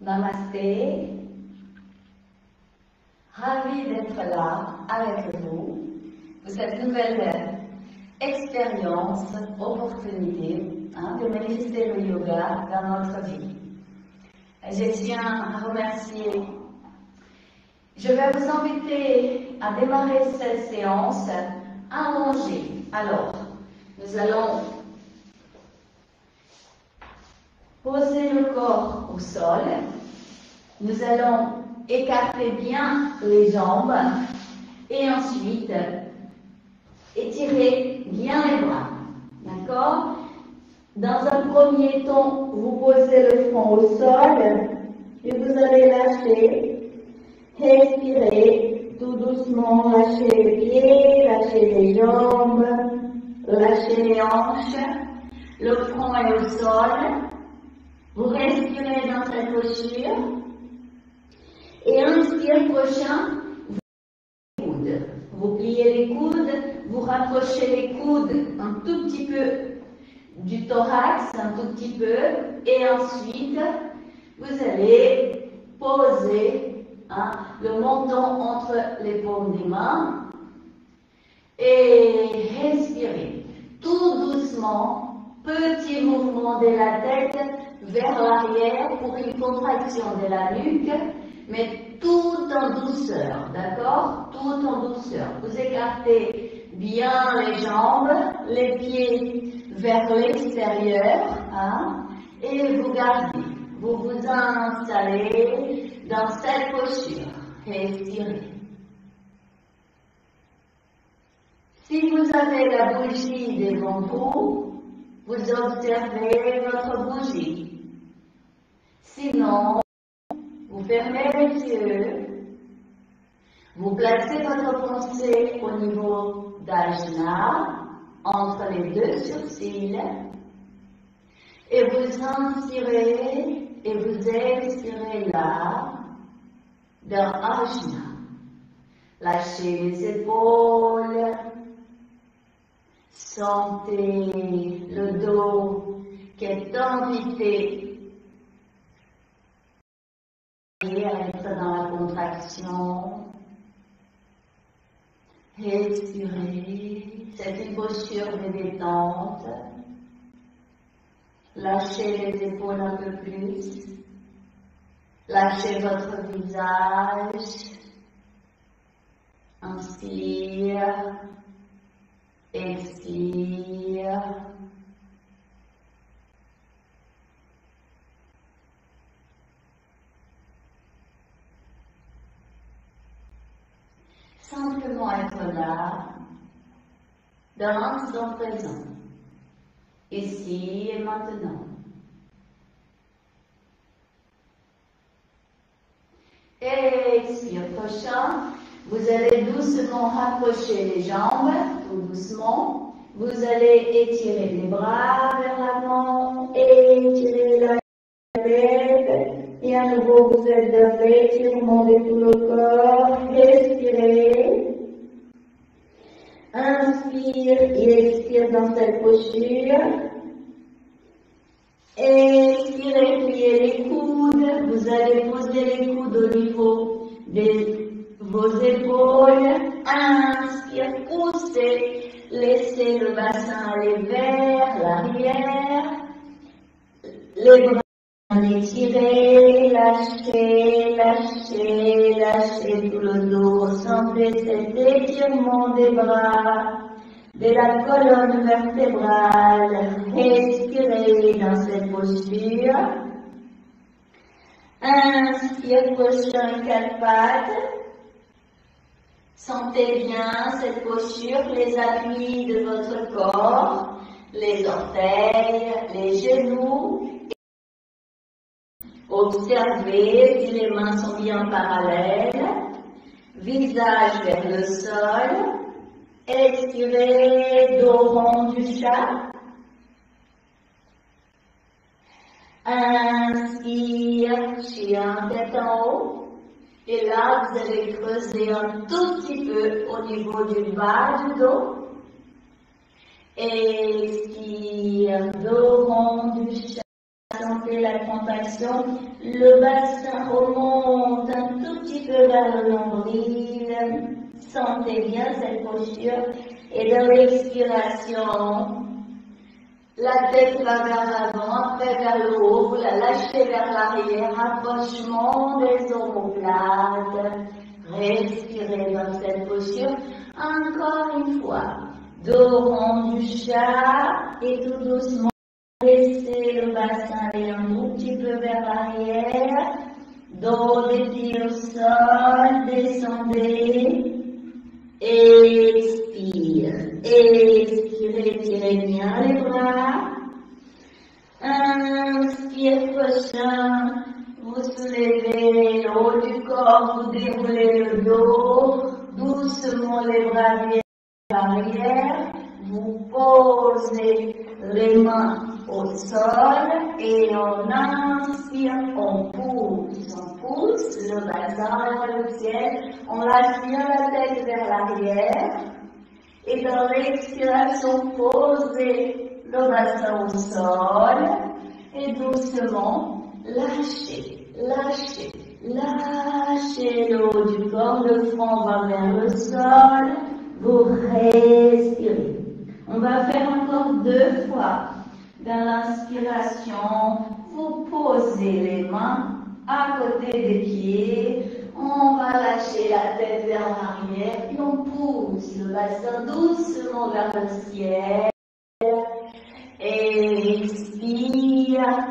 Namasté. Ravi d'être là avec vous pour cette nouvelle expérience, opportunité de manifester le yoga dans notre vie. Je tiens à remercier. Je vais vous inviter à démarrer cette séance allongée. Alors, nous allons poser le corps au sol. Nous allons écarter bien les jambes et ensuite étirer bien les bras. D'accord? Dans un premier temps, vous posez le front au sol et vous allez lâcher. Respirez tout doucement, lâchez les pieds, lâchez les jambes, lâchez les hanches. Le front est au sol. Vous respirez dans cette posture. Et inspire prochain, vous pliez les coudes, vous rapprochez les coudes un tout petit peu du thorax, un tout petit peu, et ensuite vous allez poser le menton entre les paumes des mains et respirer tout doucement, petit mouvement de la tête vers l'arrière pour une contraction de la nuque, mais tout en douceur, d'accord? Tout en douceur. Vous écartez bien les jambes, les pieds vers l'extérieur, et vous gardez. Vous vous installez dans cette posture. Respirez. Si vous avez la bougie devant vous, vous observez votre bougie. Sinon, vous fermez les yeux, vous placez votre pensée au niveau d'Ajna, entre les deux sourcils, et vous inspirez et vous expirez là, dans Ajna. Lâchez les épaules, sentez le dos qui est invité à être dans la contraction. Respirez, c'est une posture de détente. Lâchez les épaules un peu plus. Lâchez votre visage. Inspire, expire. Simplement être là, dans l'instant présent, ici et maintenant. Expire prochain, vous allez doucement rapprocher les jambes, tout doucement. Vous allez étirer les bras vers l'avant, étirer la tête. Et à nouveau, vous êtes dans l'étirement de tout le corps. Respirez. Inspire et expire dans cette posture. Expirez, pliez les coudes. Vous allez poser les coudes au niveau de vos épaules. Inspire, poussez. Laissez le bassin aller vers l'arrière. Les bras. Étirez, lâchez, lâchez, lâchez tout le dos. Ressentez cet étirement des bras, de la colonne vertébrale. Respirez dans cette posture. Inspire, prochain quatre pattes. Sentez bien cette posture, les appuis de votre corps, les orteils, les genoux. Observez si les mains sont bien parallèles, visage vers le sol, expirez, dos rond du chat, inspire, chien tête en haut, et là vous allez creuser un tout petit peu au niveau du bas du dos, expire, dos rond du chat. sentez la contraction. Le bassin remonte un tout petit peu vers le nombril. Sentez bien cette posture. Et dans l'expiration, la tête va vers l'avant, après vers le haut, vous la lâchez vers l'arrière, rapprochement des omoplates. Respirez dans cette posture. Encore une fois, dos rond du chat et tout doucement laissez le bassin aller un tout petit peu vers l'arrière. Dos des pieds au sol, descendez. Expire, expirez, tirez bien les bras. Inspire prochain, vous soulevez le haut du corps, vous déroulez le dos, doucement les bras vers l'arrière, vous posez les mains au sol et on inspire, on pousse le bassin vers le ciel, on lâche bien la tête vers l'arrière et dans l'expiration, posez le bassin au sol et doucement lâchez, lâchez, lâchez le haut du corps, le front va vers le sol, vous respirez. On va faire encore 2 fois. Dans l'inspiration, vous posez les mains à côté des pieds, on va lâcher la tête vers l'arrière, puis on pousse le bassin doucement vers le ciel. Expire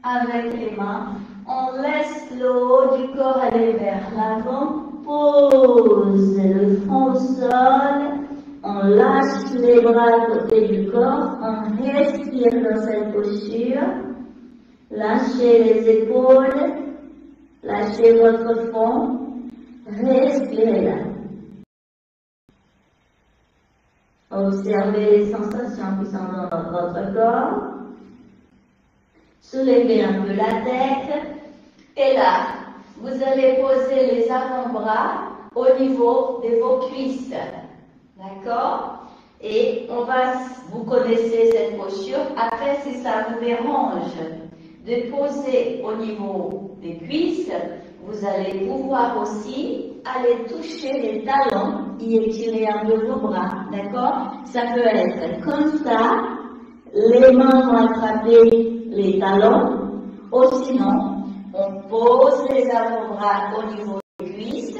avec les mains, on laisse le haut du corps aller vers l'avant, pose le front au sol, on lâche les bras à côté du corps, on respire dans cette posture, lâchez les épaules, lâchez votre front, respirez là. Observez les sensations qui sont dans votre corps. Soulevez un peu la tête. Et là, vous allez poser les avant-bras au niveau de vos cuisses. D'accord? Et vous connaissez cette posture. Après, si ça vous dérange de poser au niveau des cuisses, vous allez pouvoir aussi aller toucher les talons et étirer un peu vos bras, d'accord? Ça peut être comme ça, les mains vont attraper les talons, ou sinon, on pose les avant-bras au niveau des cuisses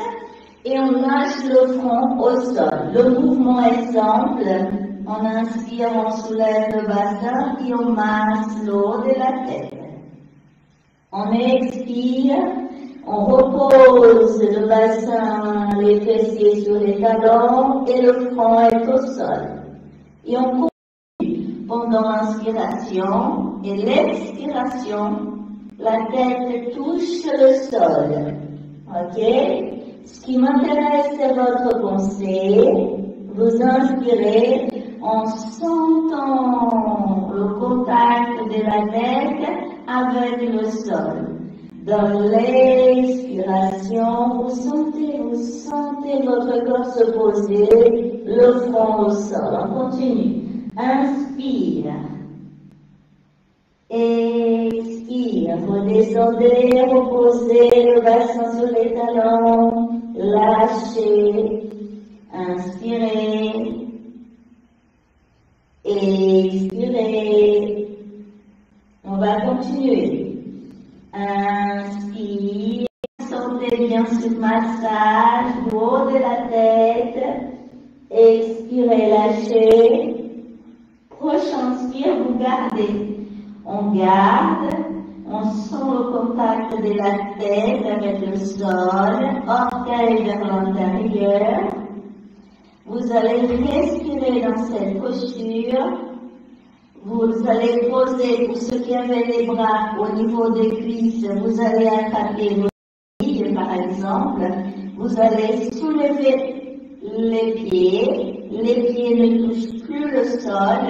et on lâche le front au sol. Le mouvement est simple, on inspire, on soulève le bassin et on masse le haut de la tête. On expire, on repose le bassin, les fessiers sur les talons et le front est au sol. Et on continue pendant l'inspiration et l'expiration, la tête touche le sol. Ok? Ce qui m'intéresse, c'est votre pensée. Vous inspirez en sentant le contact de la tête avec le sol. Dans l'expiration, vous sentez votre corps se poser, le front au sol. On continue. Inspire. Expire. Vous descendez, reposez le bassin sur les talons. Lâchez. Inspirez. Expirez. On va continuer. Inspire, sentez bien ce massage du haut de la tête. Expirez, lâchez. Prochain inspire, vous gardez. On garde, on sent le contact de la tête avec le sol, orteil vers l'intérieur. Vous allez respirer dans cette posture. Vous allez poser, pour ceux qui avaient les bras au niveau des cuisses, vous allez attraper vos chevilles par exemple. Vous allez soulever les pieds ne touchent plus le sol.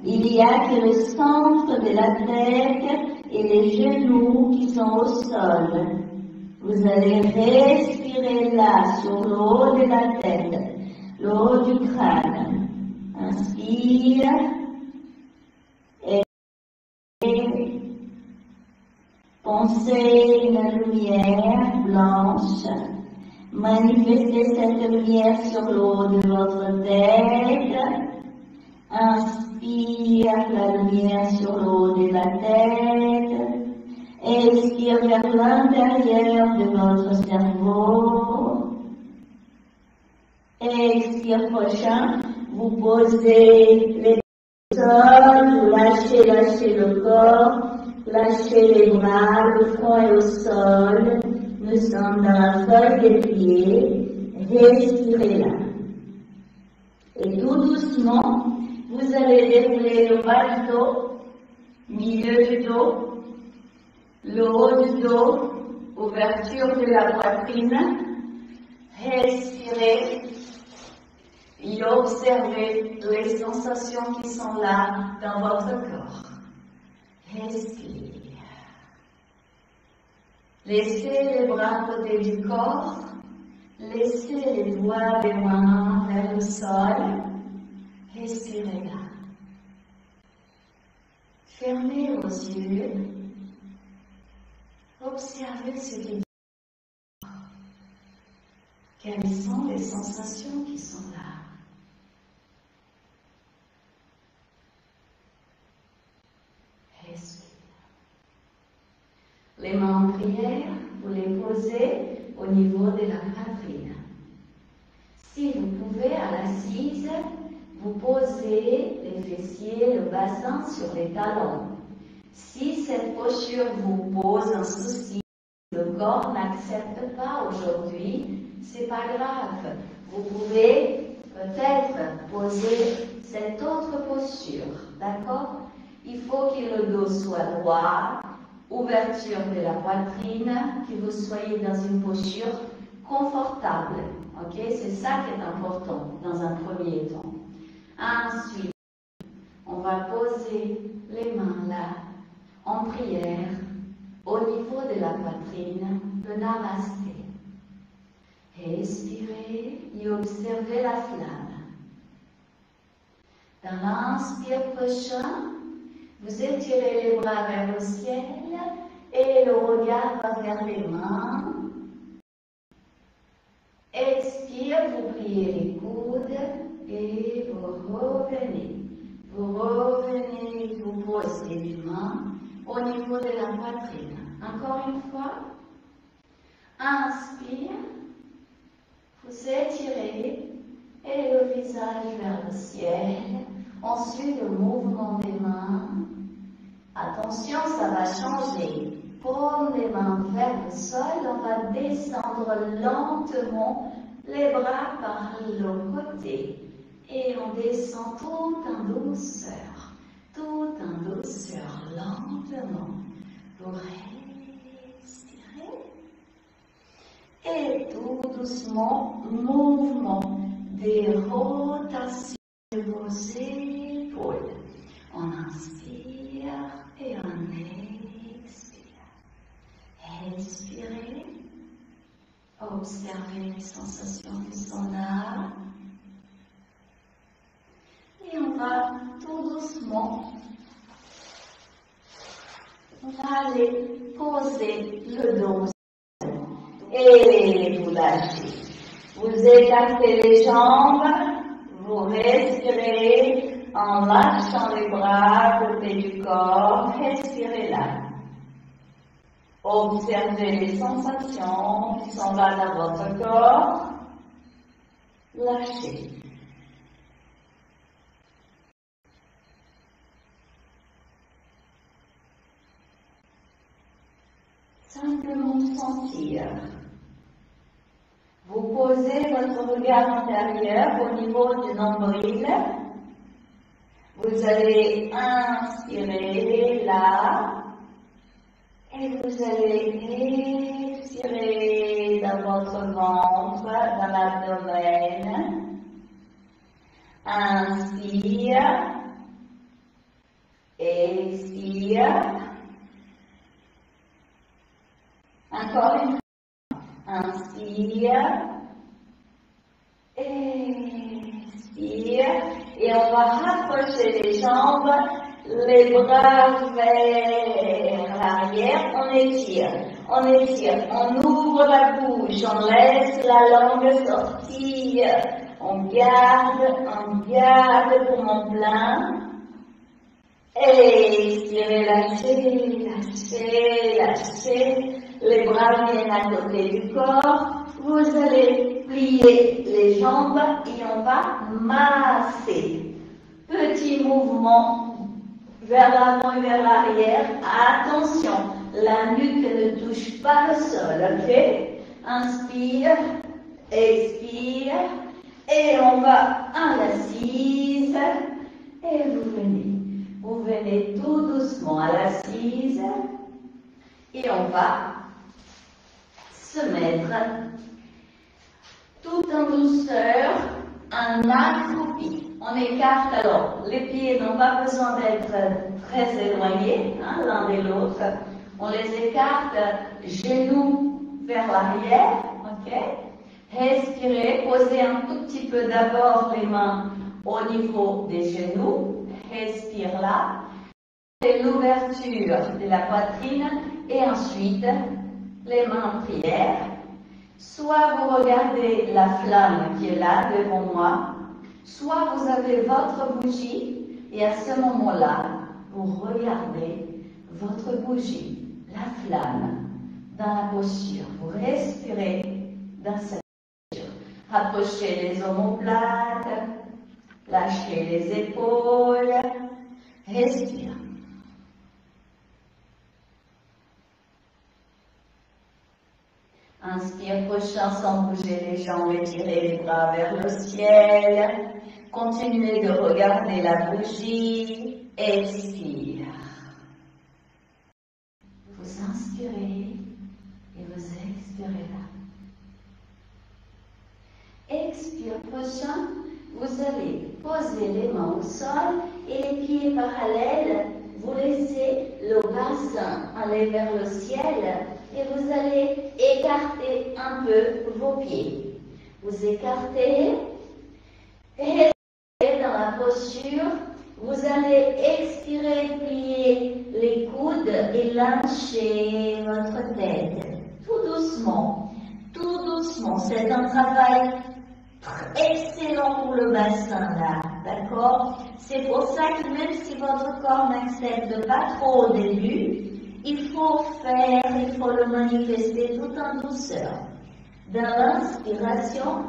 Il y a que le centre de la tête et les genoux qui sont au sol. Vous allez respirer là, sur le haut de la tête, le haut du crâne. Inspire. Pensez la lumière blanche. Manifestez cette lumière sur l'eau de votre tête. Inspire la lumière sur l'eau de la tête. Expire vers l'intérieur de votre cerveau. Expire prochain, vous posez les sol, vous lâchez le corps, lâchez les bras, le front est au sol. Nous sommes dans la feuille des pieds. Respirez là. Et tout doucement, vous allez dérouler le bas du dos, milieu du dos, le haut du dos, ouverture de la poitrine. Respirez et observez les sensations qui sont là dans votre corps. Respire. Laissez les bras à côté du corps. Laissez les doigts des mains vers le sol. Respirez là. Fermez vos yeux. Observez ce qui est. Quelles sont les sensations qui sont là? Respire. Les mains en prière, vous les posez au niveau de la poitrine. Si vous pouvez, à l'assise, vous posez les fessiers, le bassin sur les talons. Si cette posture vous pose un souci, le corps n'accepte pas aujourd'hui, c'est pas grave. Vous pouvez peut-être poser cette autre posture, d'accord? Il faut que le dos soit droit, ouverture de la poitrine, que vous soyez dans une posture confortable, ok? C'est ça qui est important dans un premier temps. Ensuite, on va poser les mains là, en prière, au niveau de la poitrine, le namasté. Respirez et observez la flamme. Dans l'inspire prochain, vous étirez les bras vers le ciel et le regard va vers les mains. Expire, vous pliez les coudes et vous revenez. Vous revenez, vous posez les mains au niveau de la poitrine. Encore une fois, inspire, vous étirez et le visage vers le ciel. Ensuite, le mouvement des mains. Attention, ça va changer. Paume les mains vers le sol, on va descendre lentement les bras par le côté. Et on descend tout en douceur, lentement. Vous respirez. Et tout doucement, mouvement des rotations de vos épaules. On inspire et on expire. Expirez. Observez les sensations qui sont là. Et on va tout doucement, on va aller poser le dos et vous lâchez. Vous écartez les jambes, vous respirez en lâchant les bras à côté du corps, respirez là. Observez les sensations qui sont là dans votre corps, lâchez. Simplement sentir. Vous posez votre regard intérieur au niveau du nombril. Vous allez inspirer là et vous allez expirer dans votre ventre, dans l'abdomen. Inspire, expire. Encore une fois. Inspire, expire, et on va rapprocher les jambes, les bras vers l'arrière, on étire, on ouvre la bouche, on laisse la langue sortir, on garde poumon plein. Expirez, lâchez, les bras viennent à côté du corps, vous allez plier les jambes et on va masser. Petit mouvement vers l'avant et vers l'arrière. Attention, la nuque ne touche pas le sol, ok? Inspire, expire, et on va à l'assise, et vous venez tout doucement à l'assise, et on va se mettre tout en douceur, en accroupi. On écarte alors, les pieds n'ont pas besoin d'être très éloignés l'un de l'autre. On les écarte, genoux vers l'arrière, ok? Respirez, posez un tout petit peu d'abord les mains au niveau des genoux. Respire là. Et l'ouverture de la poitrine et ensuite les mains en prière. Soit vous regardez la flamme qui est là devant moi, soit vous avez votre bougie et à ce moment-là, vous regardez votre bougie, la flamme, dans la posture. Vous respirez dans cette posture. Rapprochez les omoplates, lâchez les épaules, respire. Inspire, prochain sans bouger les jambes, étirez les bras vers le ciel. Continuez de regarder la bougie. Expire. Vous inspirez et vous expirez là. Expire, prochain, vous allez poser les mains au sol et les pieds parallèles. Vous laissez le bassin aller vers le ciel. Et vous allez écarter un peu vos pieds. Vous écartez, restez dans la posture. Vous allez expirer, plier les coudes et lâcher votre tête. Tout doucement, tout doucement. C'est un travail excellent pour le bassin là, d'accord? C'est pour ça que même si votre corps n'accepte pas trop au début, il faut le manifester tout en douceur. Dans l'inspiration,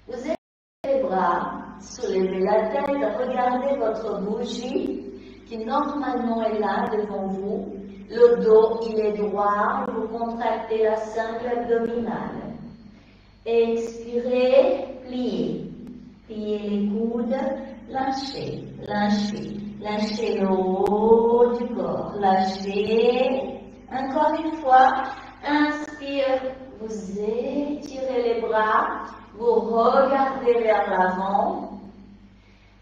vous élevez les bras, soulevez la tête, regardez votre bougie qui normalement est là devant vous. Le dos, il est droit, vous contractez la sangle abdominale. Expirez, pliez. Pliez les coudes, lâchez, lâchez. Lâchez le haut du corps, lâchez. Encore une fois, inspire, vous étirez les bras, vous regardez vers l'avant.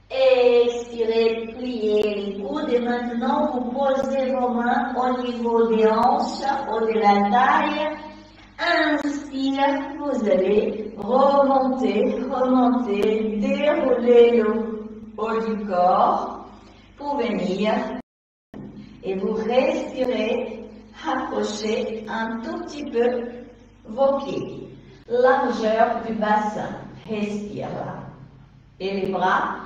Expirez, pliez les coudes et maintenant vous posez vos mains au niveau des hanches, au-delà de la taille. Inspire, vous allez remonter, dérouler le haut du corps. Pour venir et vous respirez, approchez un tout petit peu vos pieds, largeur du bassin, respire là, et les bras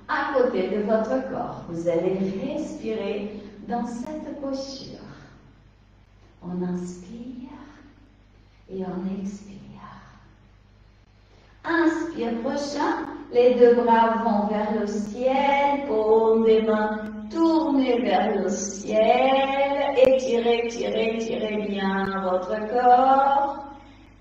à côté de votre corps. Vous allez respirer dans cette posture. On inspire et on expire. Inspire, prochain. Les deux bras vont vers le ciel, paume des mains tournez vers le ciel, étirez bien votre corps,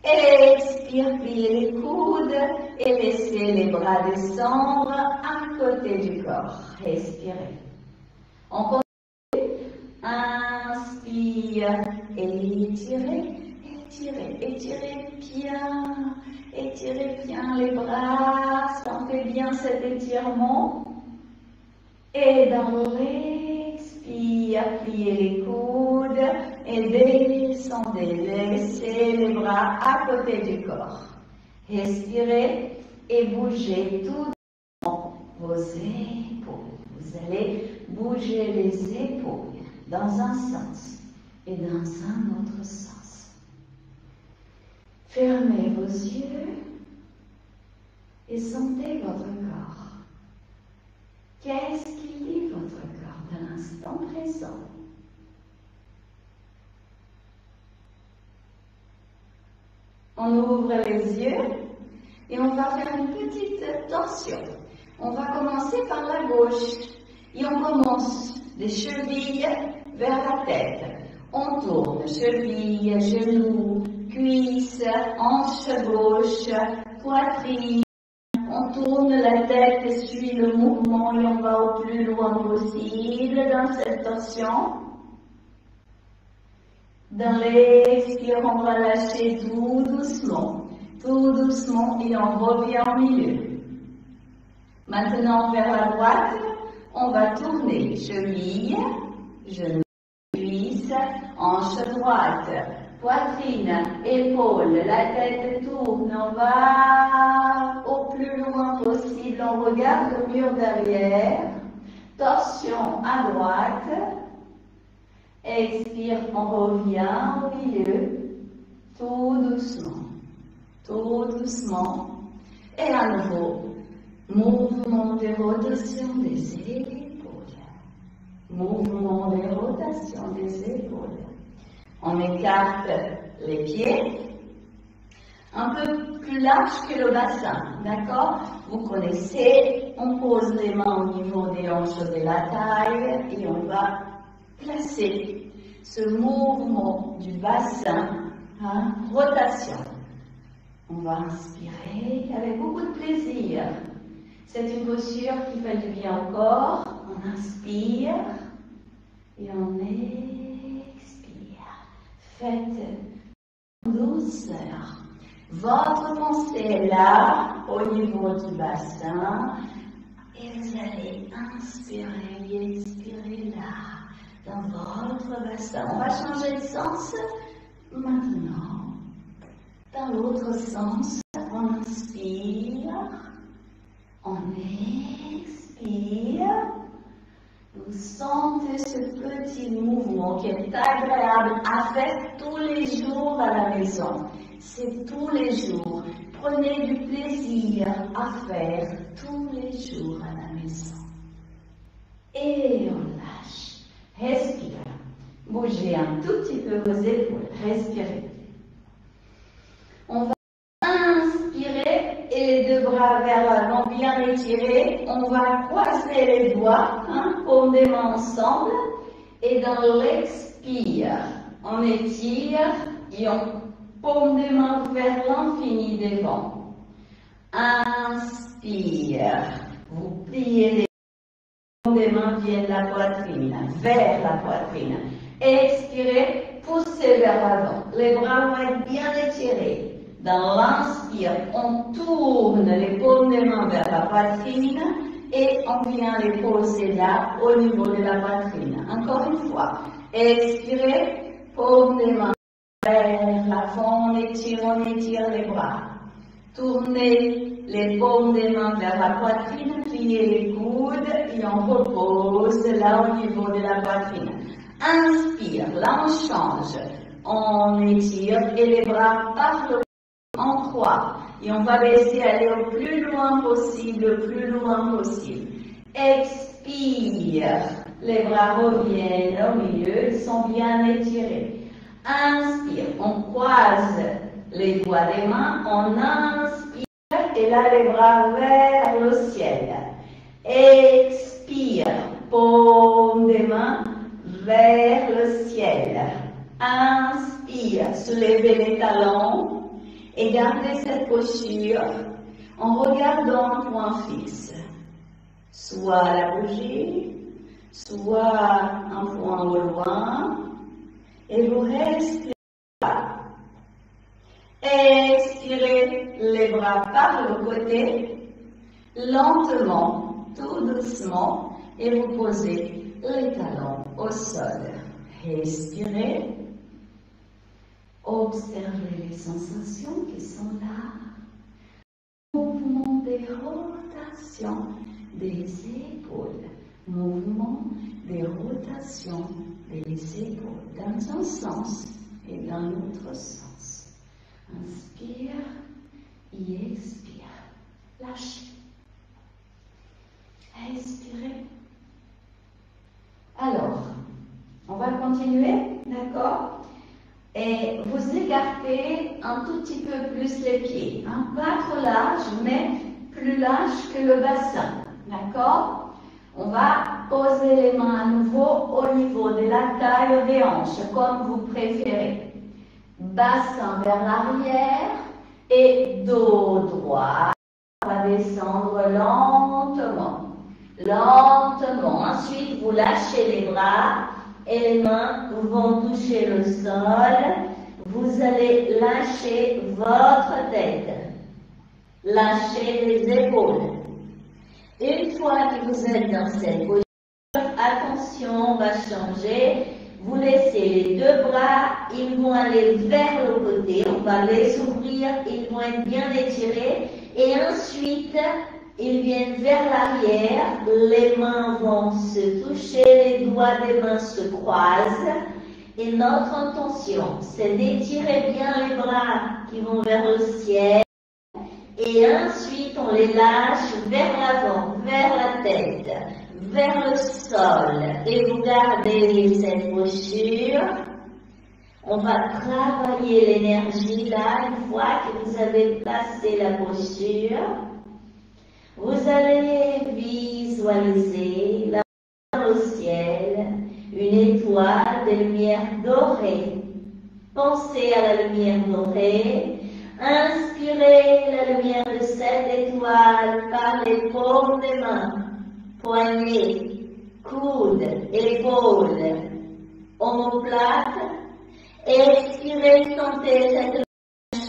expire, pliez les coudes et laissez les bras descendre à côté du corps. Respirez. On continue. Inspire, étirez bien les bras, sentez bien cet étirement. Et dans l'expire, pliez les coudes et descendez, laissez les bras à côté du corps. Respirez et bougez tout doucement vos épaules. Vous allez bouger les épaules. dans un sens et dans un autre sens. Fermez vos yeux et sentez votre corps. Qu'est-ce qu'il dit votre corps dans l'instant présent? On ouvre les yeux et on va faire une petite torsion. On va commencer par la gauche et on commence des chevilles vers la tête. On tourne cheville, genou, cuisse, hanche gauche, poitrine. On tourne la tête et suit le mouvement et on va au plus loin possible dans cette torsion. Dans l'expire, on va lâcher tout doucement et on revient au milieu. Maintenant, vers la droite, on va tourner cheville, genou, cuisse, hanche droite, poitrine, épaule, la tête tourne, on va au plus loin possible, on regarde le mur derrière, torsion à droite, expire, on revient au milieu, tout doucement, et à nouveau, mouvement de rotation des épaules, mouvement de rotation des épaules. On écarte les pieds, un peu plus large que le bassin, d'accord? Vous connaissez, on pose les mains au niveau des hanches de la taille et on va placer ce mouvement du bassin, rotation. On va inspirer avec beaucoup de plaisir. C'est une posture qui fait du bien au corps. On inspire et on expire. Faites douceur. Votre pensée est là, au niveau du bassin, et vous allez inspirer et expirer là, dans votre bassin. On va changer de sens maintenant. Dans l'autre sens, on inspire, on expire. Vous sentez ce petit mouvement qui est agréable à faire tous les jours à la maison. C'est tous les jours. Prenez du plaisir à faire tous les jours à la maison. Et on lâche. Respire. Bougez un tout petit peu vos épaules. Respirez. On va inspirer et les deux bras vers l'avant bien étirés. On va croiser les doigts, paume des mains ensemble. Et dans l'expire, on étire et on paume des mains vers l'infini des vents. Inspire. Vous pliez les paumes des mains viennent la poitrine, vers la poitrine. Expirez, poussez vers l'avant. Les bras vont être bien étirés. Dans l'inspire, on tourne les paumes des mains vers la poitrine et on vient les poser là, au niveau de la poitrine. Encore une fois. Expirez, paume des mains vers l'avant, on étire les bras. Tournez les paumes des mains vers la poitrine, pliez les coudes et on repose là au niveau de la poitrine. Inspire, là on change. On étire et les bras partent en croix. Et on va laisser aller au plus loin possible, Expire. Les bras reviennent au milieu, ils sont bien étirés. Inspire, on croise les doigts des mains, on inspire et là les bras vers le ciel. Expire, paume des mains vers le ciel. Inspire, soulevez les talons et gardez cette posture en regardant un point fixe. Soit la bougie, soit un point au loin. Et vous respirez. Expirez les bras par le côté, lentement, tout doucement, et vous posez les talons au sol. Respirez. Observez les sensations qui sont là. Mouvement des rotations des épaules. Mouvement des rotations des épaules dans un sens et dans l'autre sens. Inspire et expire. Lâchez. Expirez. Alors, on va continuer, d'accord? Et vous écartez un tout petit peu plus les pieds. Hein? Pas trop large, mais plus large que le bassin, d'accord? On va poser les mains à nouveau au niveau de la taille des hanches, comme vous préférez. Bassin vers l'arrière et dos droit. On va descendre lentement. Lentement. Ensuite, vous lâchez les bras et les mains vont toucher le sol. Vous allez lâcher votre tête. Lâchez les épaules. Une fois que vous êtes dans cette posture, attention, on va changer. Vous laissez les deux bras, ils vont aller vers le côté, on va les ouvrir, ils vont être bien étirés. Et ensuite, ils viennent vers l'arrière, les mains vont se toucher, les doigts des mains se croisent. Et notre intention, c'est d'étirer bien les bras qui vont vers le ciel. Et ensuite, on les lâche vers l'avant, vers la tête, vers le sol. Et vous gardez cette posture. On va travailler l'énergie là, une fois que vous avez placé la posture. Vous allez visualiser là dans le ciel une étoile de lumière dorée. Pensez à la lumière dorée. Inspirez la lumière de cette étoile par les paumes des mains, poignets, coudes, épaules, omoplate. Expirez, sentez cette lumière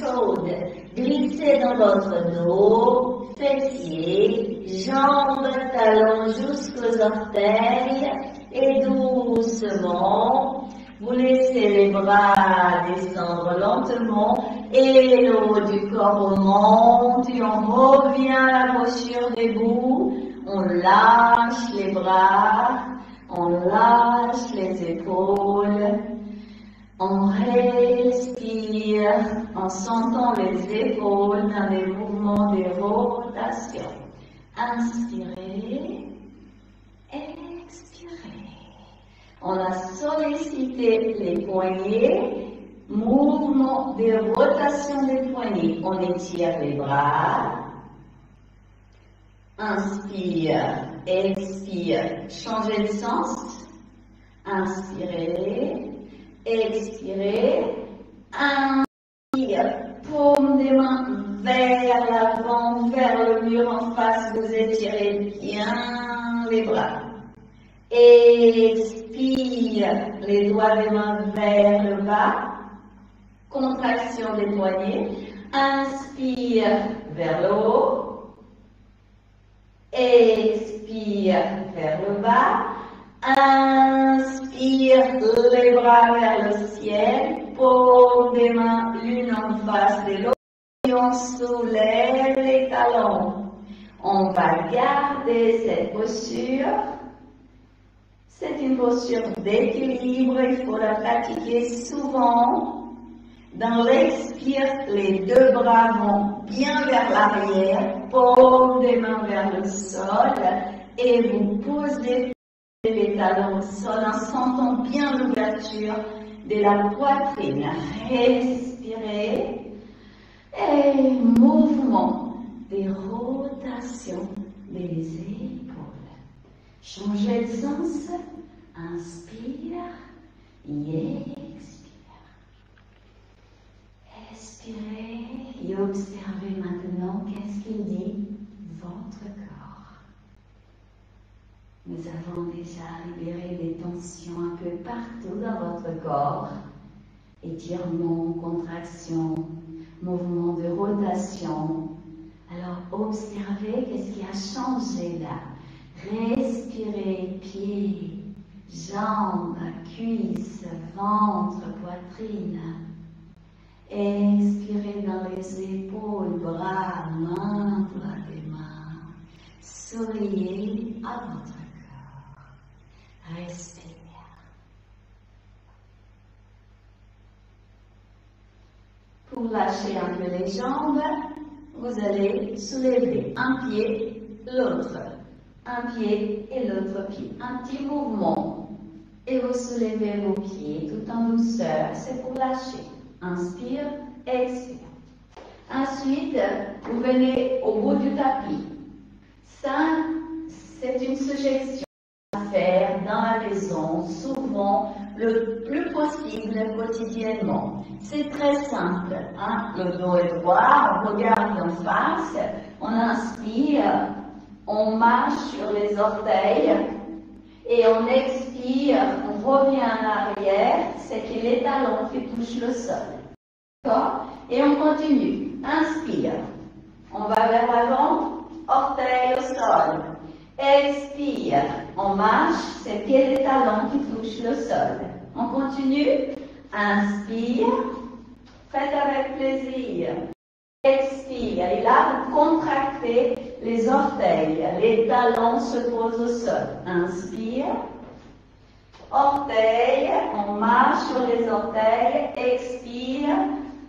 chaude glisser dans votre dos, fessiers, jambes, talons jusqu'aux orteils et doucement. Vous laissez les bras descendre lentement et le haut du corps monte et on revient à la posture debout. On lâche les bras, on lâche les épaules. On respire en sentant les épaules dans des mouvements de rotation. Inspirez, expirez. On a sollicité les poignets, mouvement de rotation des poignets. On étire les bras. Inspire, expire, changez de sens. Inspirez, expirez. Inspire, paume des mains vers l'avant, vers le mur en face. Vous étirez bien les bras. Expire, les doigts des mains vers le bas, contraction des poignets. Inspire vers le haut, expire vers le bas. Inspire, les bras vers le ciel, paume des mains l'une en face de l'autre. Et on soulève les talons. On va garder cette posture. C'est une posture d'équilibre, il faut la pratiquer souvent. Dans l'expire, les deux bras vont bien vers l'arrière, paume des mains vers le sol, et vous posez les talons au sol en sentant bien l'ouverture de la poitrine. Respirez et mouvement des rotations des épaules. Changez de sens, inspire et expire. Expirez et observez maintenant qu'est-ce qu'il dit votre corps. Nous avons déjà libéré des tensions un peu partout dans votre corps. Étirement, contraction, mouvement de rotation. Alors observez qu'est-ce qui a changé là. Respirez, pieds, jambes, cuisses, ventre, poitrine. Expirez dans les épaules, bras, mains, doigts des mains. Souriez à votre corps. Respire. Pour lâcher un peu les jambes, vous allez soulever un pied, l'autre. Un pied et l'autre pied. Un petit mouvement. Et vous soulevez vos pieds tout en douceur. C'est pour lâcher. Inspire, expire. Ensuite, vous venez au bout du tapis. Ça, c'est une suggestion à faire dans la maison, souvent, le plus possible quotidiennement. C'est très simple. Hein? Le dos est droit, on regarde en face, on inspire, on marche sur les orteils et on expire, on revient en arrière, c'est que les talons qui touchent le sol. D'accord? Et on continue. Inspire. On va vers l'avant, orteil au sol. Expire. On marche, c'est pieds et talons qui touchent le sol. On continue. Inspire. Faites avec plaisir. Expire. Et là, vous contractez les orteils. Les talons se posent au sol. Inspire. Orteils. On marche sur les orteils. Expire.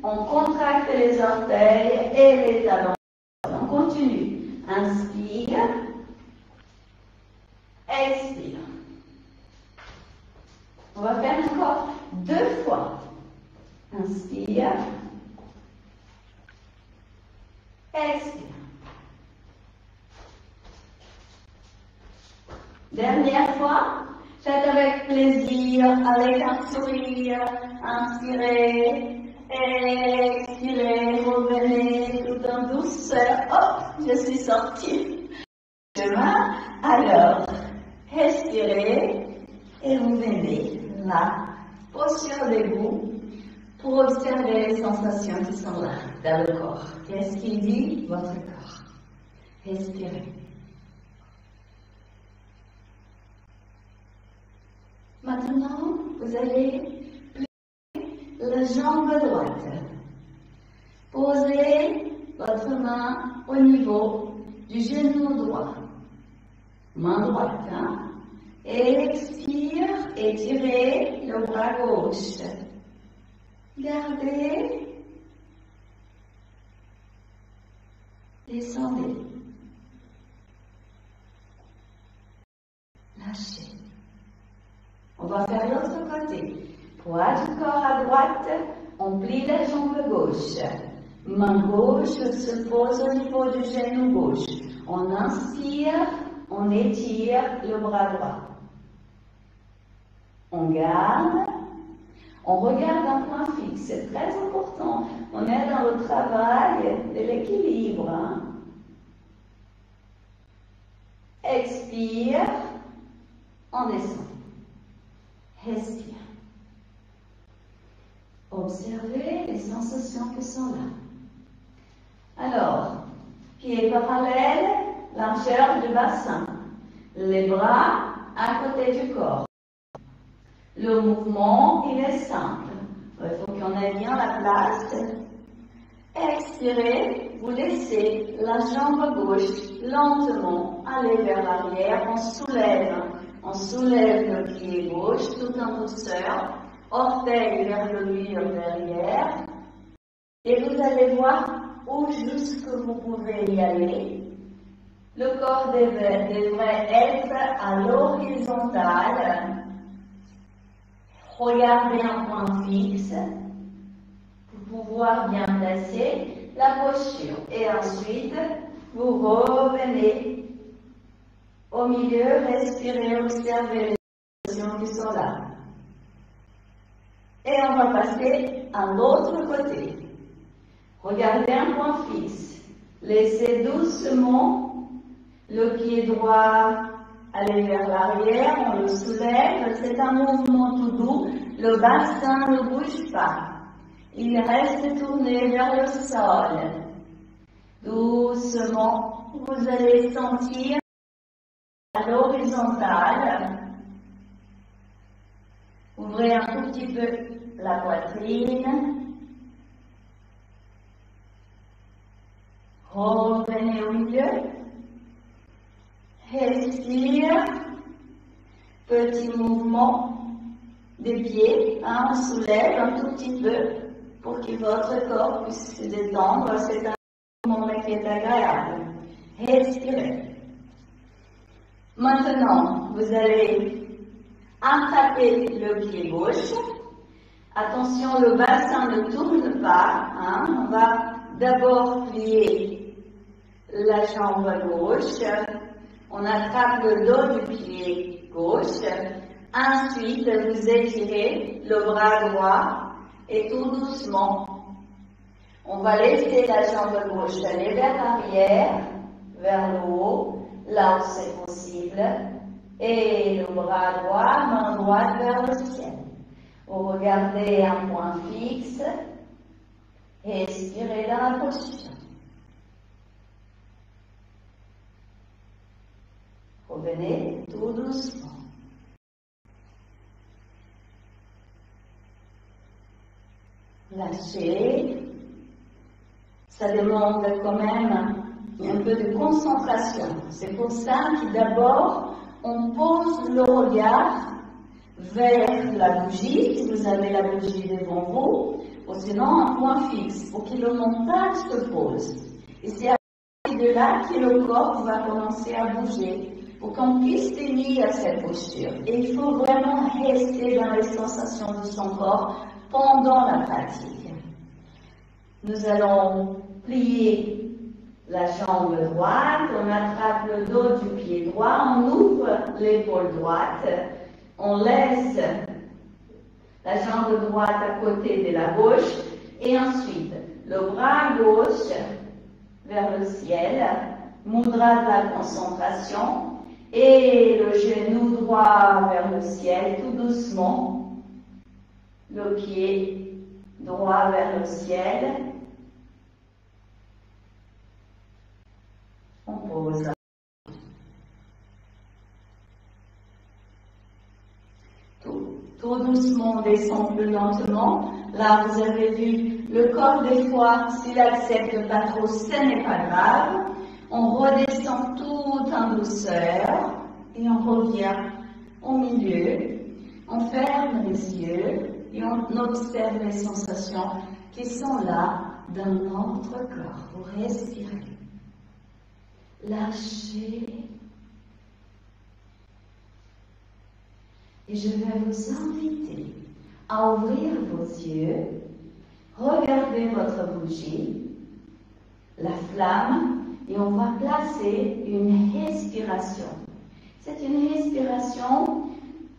On contracte les orteils et les talons. On continue. Inspire. Expire. On va faire encore 2 fois. Inspire. Expire. Dernière fois. Faites avec plaisir, avec un sourire. Inspirez. Expirez, revenez tout en douceur. Hop, je suis sortie. Chemin. Alors, respirez et revenez là, posture debout, pour observer les sensations qui sont là, dans le corps. Qu'est-ce qu'il dit, votre corps? Respirez. Maintenant, vous allez la jambe droite. Posez votre main au niveau du genou droit. Main droite. Hein? Expire, étirez le bras gauche. Gardez. Descendez. Lâchez. On va faire l'autre côté. Poids du corps à droite, on plie la jambe gauche. Main gauche se pose au niveau du genou gauche. On inspire, on étire le bras droit. On garde, on regarde un point fixe, c'est très important. On est dans le travail de l'équilibre. Hein? Expire, on descend. Respire. Observez les sensations qui sont là. Alors, pieds parallèles, largeur du bassin. Les bras à côté du corps. Le mouvement, il est simple. Il faut qu'on ait bien la place. Expirez, vous laissez la jambe gauche lentement aller vers l'arrière. On soulève le pied gauche tout en douceur. Orteil vers le mur derrière. Et vous allez voir où jusque vous pouvez y aller. Le corps devrait être à l'horizontale. Regardez un point fixe pour pouvoir bien placer la posture. Et ensuite, vous revenez au milieu, respirez, observez les sensations qui sont là. Et on va passer à l'autre côté. Regardez un point fixe. Laissez doucement le pied droit aller vers l'arrière, on le soulève. C'est un mouvement tout doux. Le bassin ne bouge pas. Il reste tourné vers le sol. Doucement, vous allez sentir à l'horizontale. Ouvrez un tout petit peu la poitrine. Revenez au milieu. Respire. Petit mouvement des pieds, hein, on soulève un tout petit peu pour que votre corps puisse se détendre. C'est un mouvement qui est agréable. Respirez. Maintenant, vous allez attraper le pied gauche. Attention, le bassin ne tourne pas. Hein. On va d'abord plier la jambe gauche. On attrape le dos du pied gauche. Ensuite, vous étirez le bras droit et tout doucement, on va laisser la jambe gauche aller vers l'arrière, vers le haut, là où c'est possible, et le bras droit, main droite vers le ciel. Vous regardez un point fixe et expirez dans la posture. Revenez tout doucement. Lâchez. Ça demande quand même un peu de concentration. C'est pour ça que d'abord, on pose le regard vers la bougie, si vous avez la bougie devant vous, ou sinon un point fixe, pour que le mental se pose. Et c'est à partir de là que le corps va commencer à bouger, pour qu'on puisse tenir cette posture. Et il faut vraiment rester dans les sensations de son corps pendant la pratique. Nous allons plier la jambe droite, on attrape le dos du pied droit, on ouvre l'épaule droite, on laisse la jambe droite à côté de la gauche et ensuite le bras gauche vers le ciel, mudra de la concentration et le genou droit vers le ciel tout doucement, le pied droit vers le ciel. On pose. Tout doucement, on descend plus lentement. Là, vous avez vu, le corps des fois, s'il accepte pas trop, ce n'est pas grave. On redescend tout en douceur et on revient au milieu. On ferme les yeux et on observe les sensations qui sont là dans notre corps. Vous respirez. Lâchez. Et je vais vous inviter à ouvrir vos yeux, regardez votre bougie, la flamme, et on va placer une respiration. C'est une respiration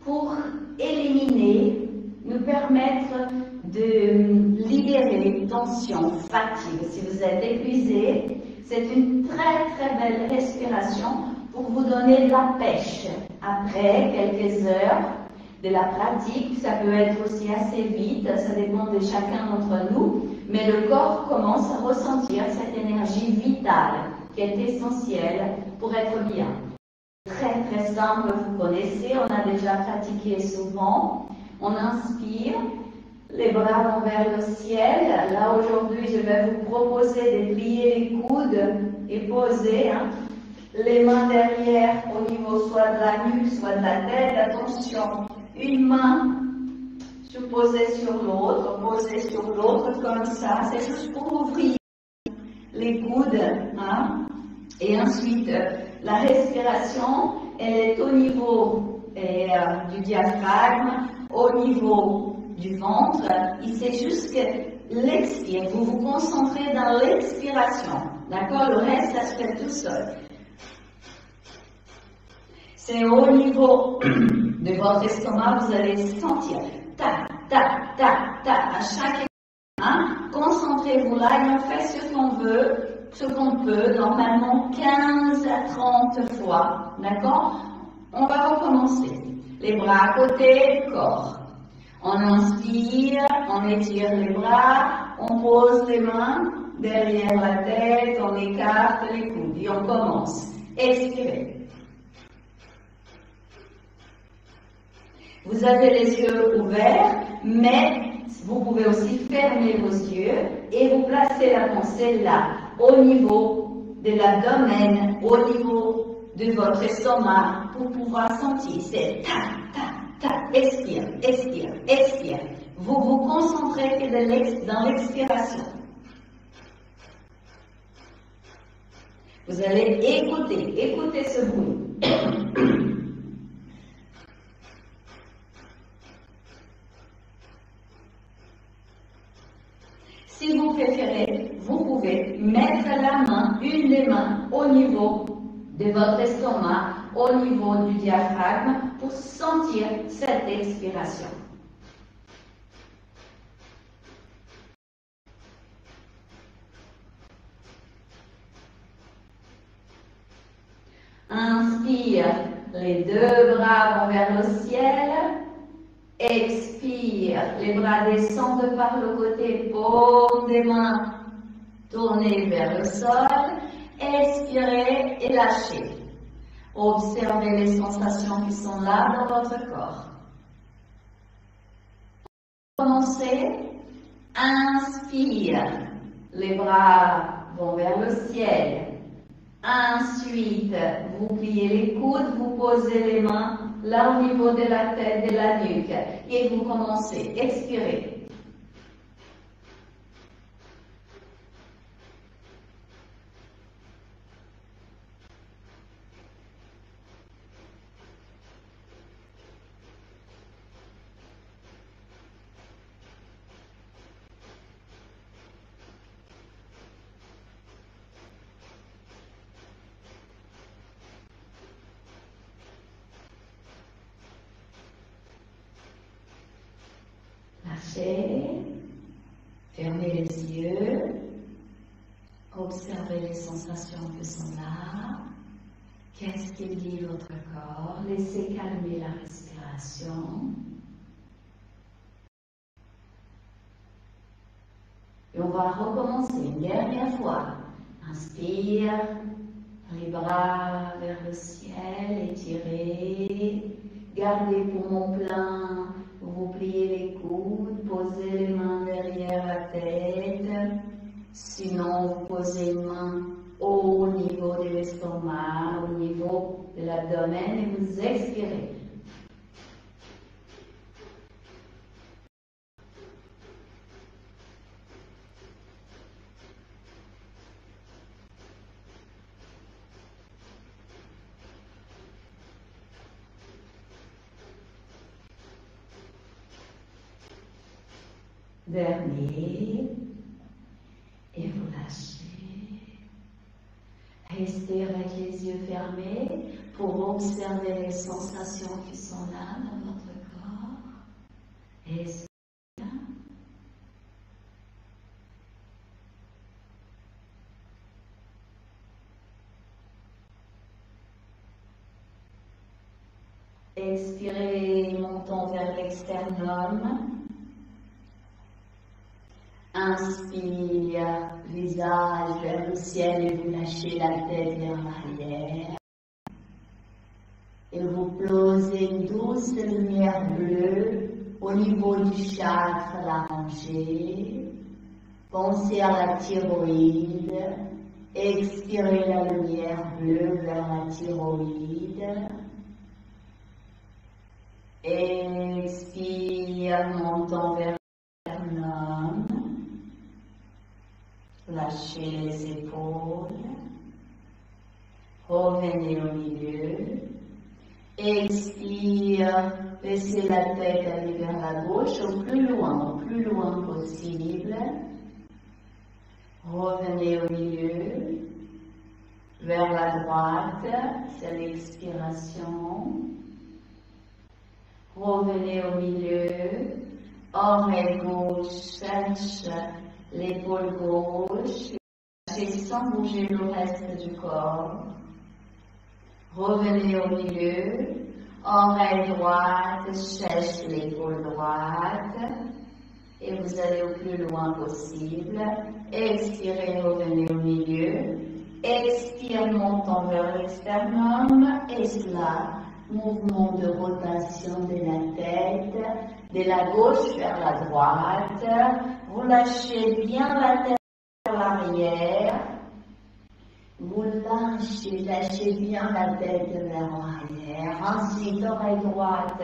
pour éliminer, nous permettre de libérer tension, fatigue. Si vous êtes épuisé, c'est une très très belle respiration pour vous donner de la pêche. Après quelques heures de la pratique, ça peut être aussi assez vite, ça dépend de chacun d'entre nous, mais le corps commence à ressentir cette énergie vitale qui est essentielle pour être bien. Très très simple, vous connaissez, on a déjà pratiqué souvent. On inspire, les bras vont vers le ciel. Là aujourd'hui, je vais vous proposer de plier les coudes et poser les mains derrière au niveau soit de la nuque, soit de la tête. Attention, une main posée sur l'autre, comme ça. C'est juste pour ouvrir les coudes. Et ensuite, la respiration, elle est au niveau du diaphragme, au niveau du ventre. Il c'est juste que l'expire, vous vous concentrez dans l'expiration. D'accord? Le reste, ça se fait tout seul. C'est au niveau de votre estomac, vous allez sentir tac, tac, tac, tac, à chaque concentrez-vous là et on fait ce qu'on veut, ce qu'on peut, normalement 15 à 30 fois. D'accord? On va recommencer. Les bras à côté, corps. On inspire, on étire les bras, on pose les mains derrière la tête, on écarte les coudes et on commence. Expirez. Vous avez les yeux ouverts, mais vous pouvez aussi fermer vos yeux et vous placez la pensée là, au niveau de l'abdomen, au niveau de votre estomac, pour pouvoir sentir. C'est ta, ta, ta. Expire, expire, expire. Vous vous concentrez que dans l'expiration. Vous allez écouter ce bruit. Si vous préférez, vous pouvez mettre la main, une des mains, au niveau de votre estomac, au niveau du diaphragme, pour sentir cette expiration. Inspire, les deux bras vont vers le ciel. Expire, les bras descendent par le côté, paume des mains tournées vers le sol. Expirez et lâchez. Observez les sensations qui sont là dans votre corps. Commencez. Inspire, les bras vont vers le ciel. Ensuite, vous pliez les coudes, vous posez les mains là au niveau de la tête, de la nuque, et vous commencez. Expirez. Lâchez, fermez les yeux, observez les sensations qui sont là. Qu'est-ce qu'il dit votre corps? Laissez calmer la respiration. Et on va recommencer une dernière fois. Inspire, les bras vers le ciel, étirez, gardez poumon plein. Vous pliez les coudes, posez les mains derrière la tête. Sinon, vous posez les mains au niveau de l'estomac, au niveau de l'abdomen et vous expirez. Dernier, et vous lâchez. Restez avec les yeux fermés pour observer les sensations qui sont là dans votre corps. Expire. Expirez, montons vers l'externum. Inspire, visage vers le ciel et vous lâchez la tête vers l'arrière. Et vous posez une douce lumière bleue au niveau du chakre laryngé. Pensez à la thyroïde. Expirez la lumière bleue vers la thyroïde. Expire, montant vers l'sternum. Lâchez les épaules. Revenez au milieu. Expire, laissez la tête aller vers la gauche au plus loin possible. Revenez au milieu. Vers la droite, c'est l'expiration. Revenez au milieu. Oreille gauche, cherche l'épaule gauche, lâchez sans bouger le reste du corps. Revenez au milieu, oreille droite, cherche l'épaule droite, et vous allez au plus loin possible. Expirez, revenez au milieu. Expire, montant vers l'externum, et cela, mouvement de rotation de la tête, de la gauche vers la droite. Vous lâchez bien la tête vers l'arrière. Vous Lâchez bien la tête vers l'arrière. Ensuite, oreille droite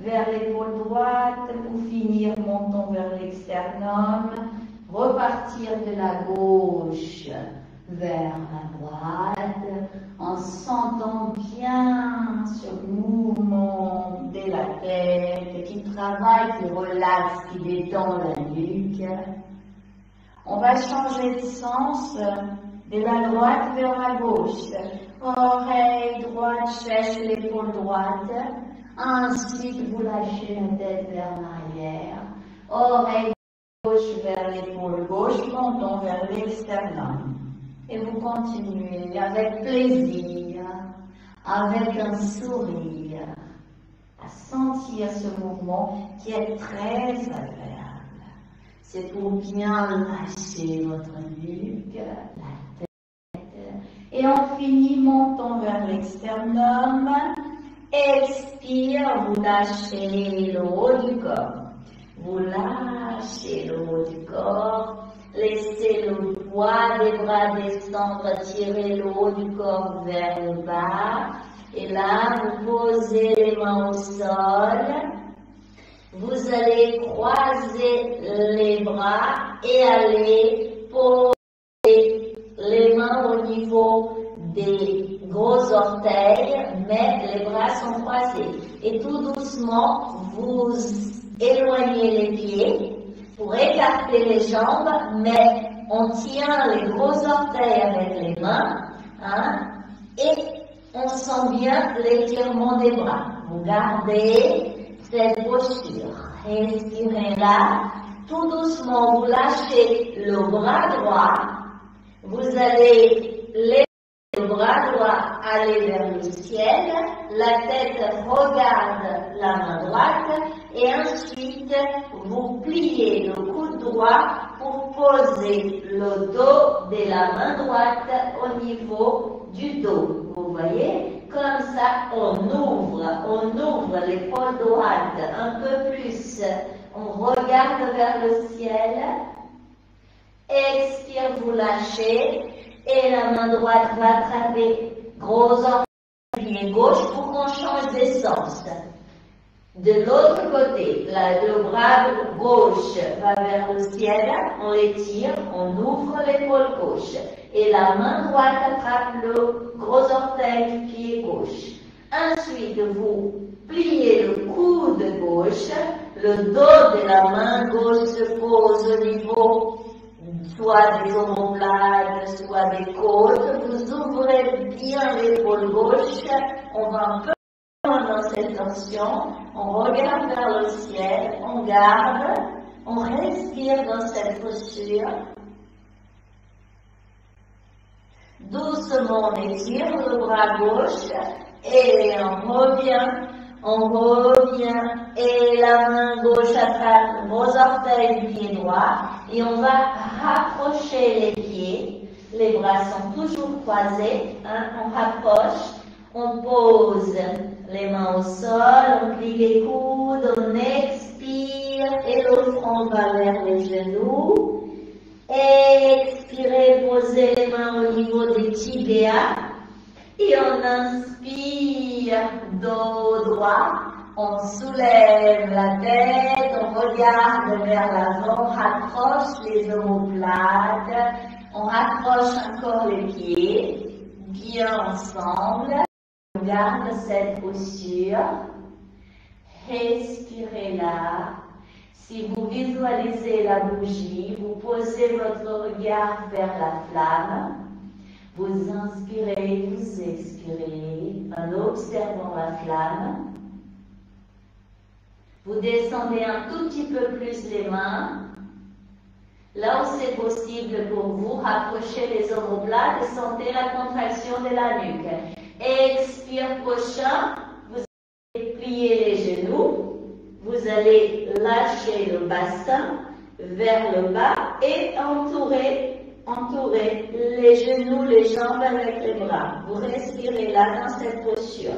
vers l'épaule droite. Pour finir, montons vers l'externum. Repartir de la gauche vers la droite en sentant bien ce mouvement de la tête qui travaille, qui relaxe, qui détend la nuque. On va changer de sens de la droite vers la gauche. Oreille droite cherche l'épaule droite. Ensuite, vous lâchez la tête vers l'arrière. Oreille gauche vers l'épaule gauche, montons vers l'externum. Et vous continuez avec plaisir, avec un sourire, à sentir ce mouvement qui est très agréable. C'est pour bien lâcher votre nuque, la tête. Et on finit, montons vers l'externum. Expire, vous lâchez le haut du corps. Vous lâchez le haut du corps. Laissez le poids des bras descendre, tirez le haut du corps vers le bas. Et là, vous posez les mains au sol. Vous allez croiser les bras et aller poser les mains au niveau des gros orteils, mais les bras sont croisés. Et tout doucement, vous éloignez les pieds pour écarter les jambes, mais on tient les gros orteils avec les mains, et on sent bien l'étirement des bras. Vous gardez cette posture. Respirez là. Tout doucement, vous lâchez le bras droit. Vous allez lever le bras droit, aller vers le ciel. La tête regarde la main droite. Et ensuite, vous pliez le coude droit pour poser le dos de la main droite au niveau du dos. Vous voyez? Comme ça, on ouvre l'épaule droite un peu plus. On regarde vers le ciel. Expire, vous lâchez. Et la main droite va attraper gros orteil, pied gauche pour qu'on change de sens. De l'autre côté, le bras gauche va vers le ciel, on l'étire, on ouvre l'épaule gauche. Et la main droite attrape le gros orteil du pied gauche. Ensuite, vous pliez le coude gauche, le dos de la main gauche se pose au niveau soit des omoplates, soit des côtes. Vous ouvrez bien l'épaule gauche, on va un peu dans cette tension, on regarde vers le ciel, on garde, on respire dans cette posture. Doucement, on étire le bras gauche et on revient et la main gauche attrape vos orteils du pied droit et on va rapprocher les pieds. Les bras sont toujours croisés, on rapproche, on pose les mains au sol, on plie les coudes, on expire et le front va vers les genoux. Expirez, posez les mains au niveau des tibias et on inspire, dos droit, on soulève la tête, on regarde vers l'avant, on rapproche les omoplates, on rapproche encore les pieds, bien ensemble. On garde cette posture, respirez là. Si vous visualisez la bougie, vous posez votre regard vers la flamme. Vous inspirez, vous expirez en observant la flamme. Vous descendez un tout petit peu plus les mains. Là où c'est possible pour vous, rapprochez les omoplates et sentez la contraction de la nuque. Expire prochain, vous allez plier les genoux, vous allez lâcher le bassin vers le bas et entourer les genoux, les jambes avec les bras. Vous respirez là dans cette posture.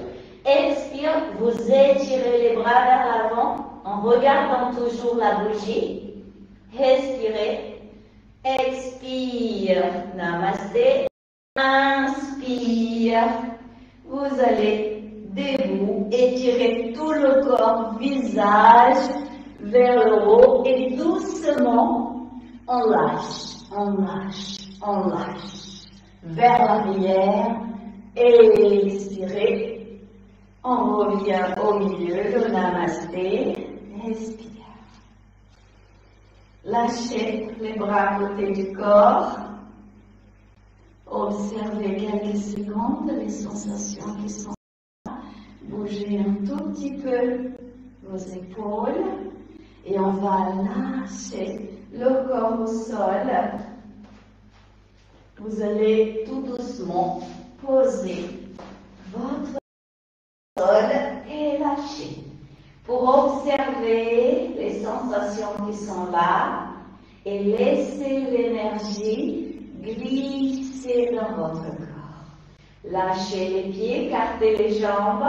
Expire, vous étirez les bras vers l'avant en regardant toujours la bougie. Respirez. Expire. Namasté. Inspire. inspire, vous allez debout, étirer tout le corps, visage vers le haut et doucement, on lâche, on lâche, on lâche. Vers l'arrière, expirez. On revient au milieu, le namasté, expire. Lâchez les bras à côté du corps. Observez quelques secondes les sensations qui sont là. Bougez un tout petit peu vos épaules et on va lâcher le corps au sol. Vous allez tout doucement poser votre sol et lâcher pour observer les sensations qui sont là et laisser l'énergie glisser dans votre corps. Lâchez les pieds, écartez les jambes,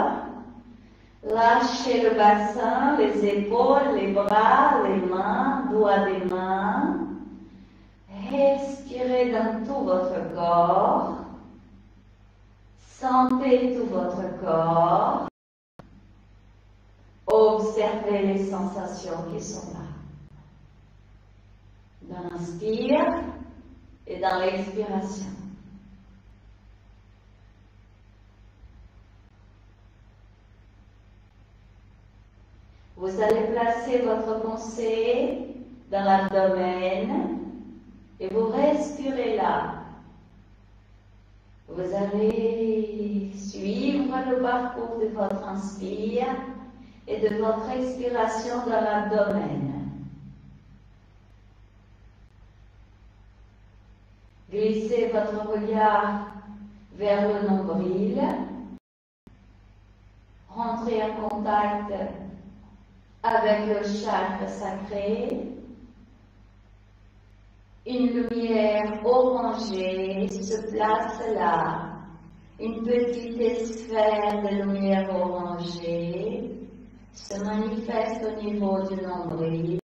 lâchez le bassin, les épaules, les bras, les mains, doigts des mains. Respirez dans tout votre corps. Sentez tout votre corps. Observez les sensations qui sont là. Dans l'inspire et dans l'expiration. Vous allez placer votre pensée dans l'abdomen et vous respirez là. Vous allez suivre le parcours de votre inspire et de votre expiration dans l'abdomen. Glissez votre regard vers le nombril. Rentrez en contact avec le chakra sacré. Une lumière orangée se place là. Une petite sphère de lumière orangée se manifeste au niveau du nombril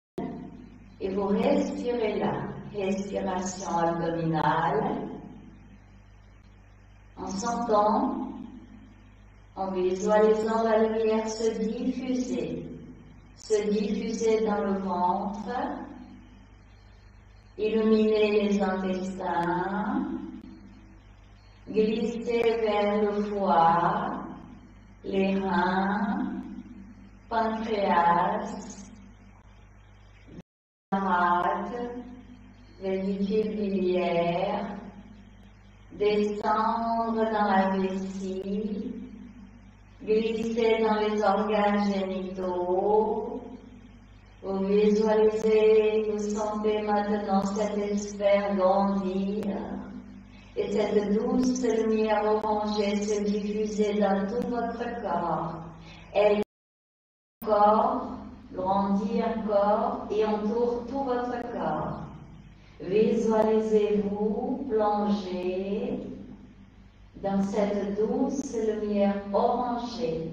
et vous respirez là. Respiration abdominale, en sentant, en visualisant la lumière se diffuser dans le ventre, illuminer les intestins, glisser vers le foie, les reins, pancréas, rate, vésicule biliaire, descendre dans la vessie, glisser dans les organes génitaux. Vous visualisez, vous sentez maintenant cette sphère grandir et cette douce lumière orangée se diffuser dans tout votre corps. Elle grandit encore et entoure tout votre corps. Visualisez-vous plonger dans cette douce lumière orangée.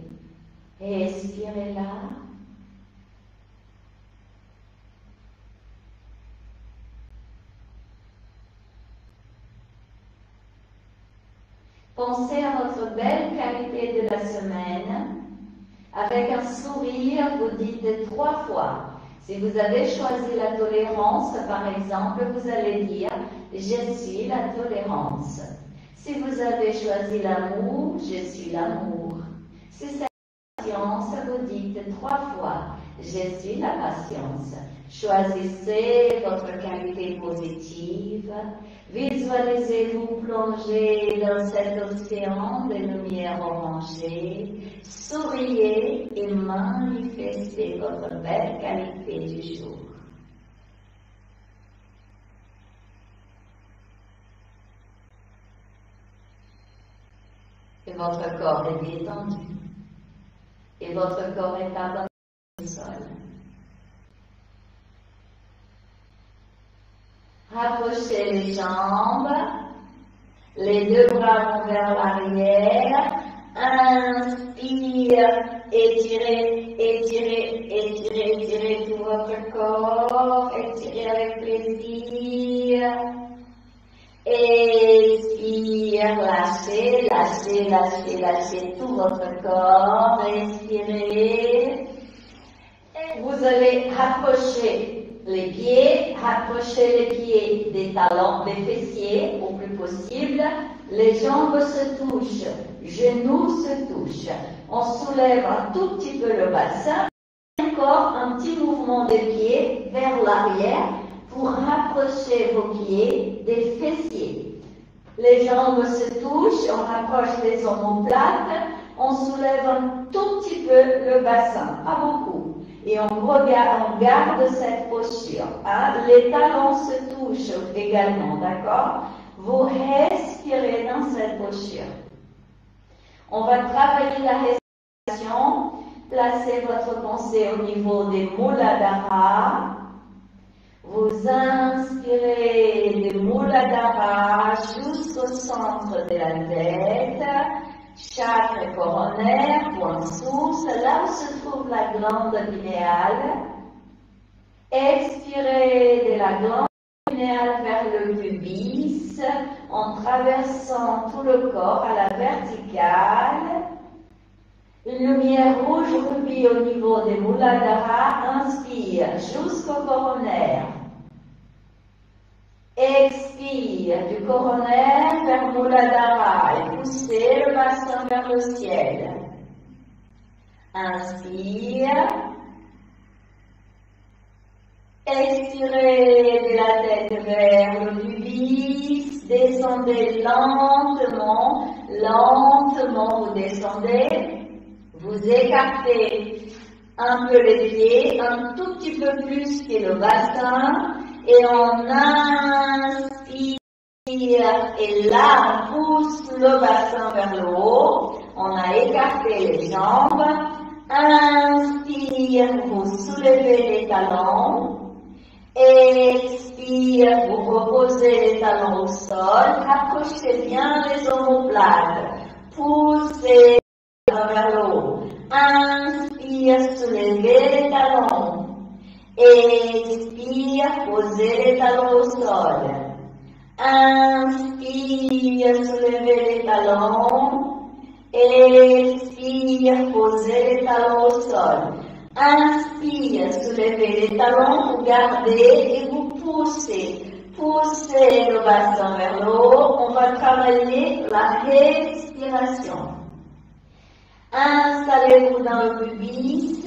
Respirez là. Pensez à votre belle qualité de la semaine. Avec un sourire, vous dites 3 fois. Si vous avez choisi la tolérance, par exemple, vous allez dire « Je suis la tolérance ». Si vous avez choisi l'amour, « Je suis l'amour ». Si c'est la patience, vous dites 3 fois « Je suis la patience ». Choisissez votre qualité positive. Visualisez-vous plonger dans cet océan de lumière orangée. Souriez et manifestez votre belle qualité du jour. Et votre corps est détendu. Et votre corps est abandonné au sol. Rapprochez les jambes, les 2 bras vont vers l'arrière, inspire, étirez, étirez, étirez, étirez tout votre corps, étirez avec plaisir, expire, Expire, lâchez, lâchez, lâchez, lâchez tout votre corps. Respirez. Et vous allez rapprocher les pieds des talons, des fessiers au plus possible. Les jambes se touchent, genoux se touchent. On soulève un tout petit peu le bassin. Encore un petit mouvement des pieds vers l'arrière pour rapprocher vos pieds des fessiers. Les jambes se touchent, on rapproche les omoplates, on soulève un tout petit peu le bassin, pas beaucoup. Et on garde cette posture. Hein. Les talons se touchent également, d'accord? Vous respirez dans cette posture. On va travailler la respiration. Placez votre pensée au niveau des Muladhara. Vous inspirez les Muladhara jusqu'au centre de la tête. Chakra coronaire, point source, là où se trouve la glande pinéale. Expirez de la glande pinéale vers le pubis en traversant tout le corps à la verticale. Une lumière rouge rubis au niveau des Muladhara. Inspire jusqu'au coronaire. Expire du coronaire vers Muladhara et poussez le bassin vers le ciel. Inspire. Expirez de la tête vers le pubis. Descendez lentement, lentement vous descendez. Vous écartez un peu les pieds, un tout petit peu plus que le bassin. Et on inspire, et là on pousse le bassin vers le haut, on a écarté les jambes, inspire, vous soulevez les talons, expire, vous reposez les talons au sol, rapprochez bien les omoplates, poussez vers le haut, inspire, soulevez les talons. Expire, posez les talons au sol. Inspire, soulevez les talons. Expire, posez les talons au sol. Inspire, soulevez les talons, vous gardez et vous poussez. Poussez le bassin vers le haut. On va travailler la respiration. Installez-vous dans le pubis.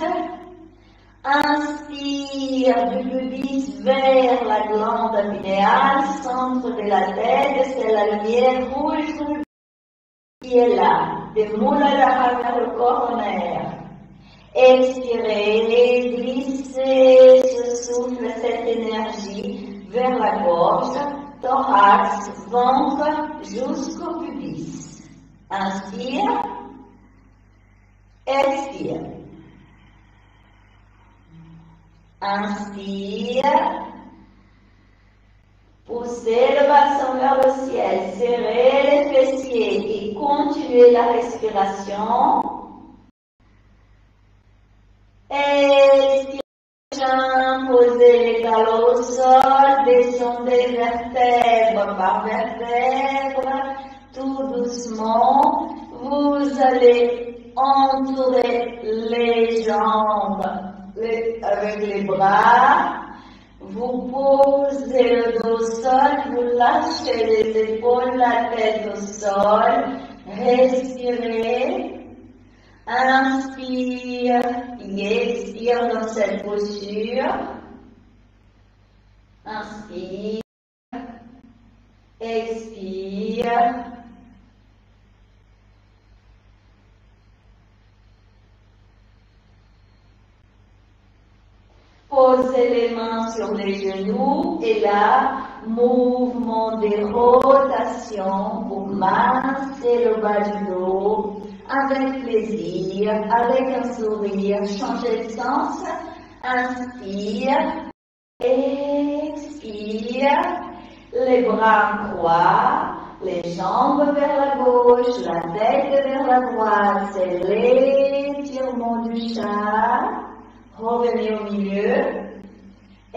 Inspire du pubis vers la glande pinéale, centre de la tête, c'est la lumière rouge qui est là, des Muladhara vers le coronaire. Expirez, glissez ce souffle, cette énergie vers la gorge, thorax, ventre, jusqu'au pubis. Inspire, expire. Inspire, poussez le bassin vers le ciel, serrez les fessiers et continuez la respiration. Expirez, posez les talons au sol, descendez vertèbre par vertèbre, tout doucement. Vous allez entourer les jambes avec les bras, vous posez le dos au sol, vous lâchez les épaules, la tête au sol, respirez, inspire et expire dans cette posture, inspire, expire. Posez les mains sur les genoux et là, mouvement de rotation pour masser le bas du dos avec plaisir, avec un sourire. Changez de sens. Inspire, expire, les bras en croix, les jambes vers la gauche, la tête vers la droite. C'est l'étirement du chat. Revenez au milieu.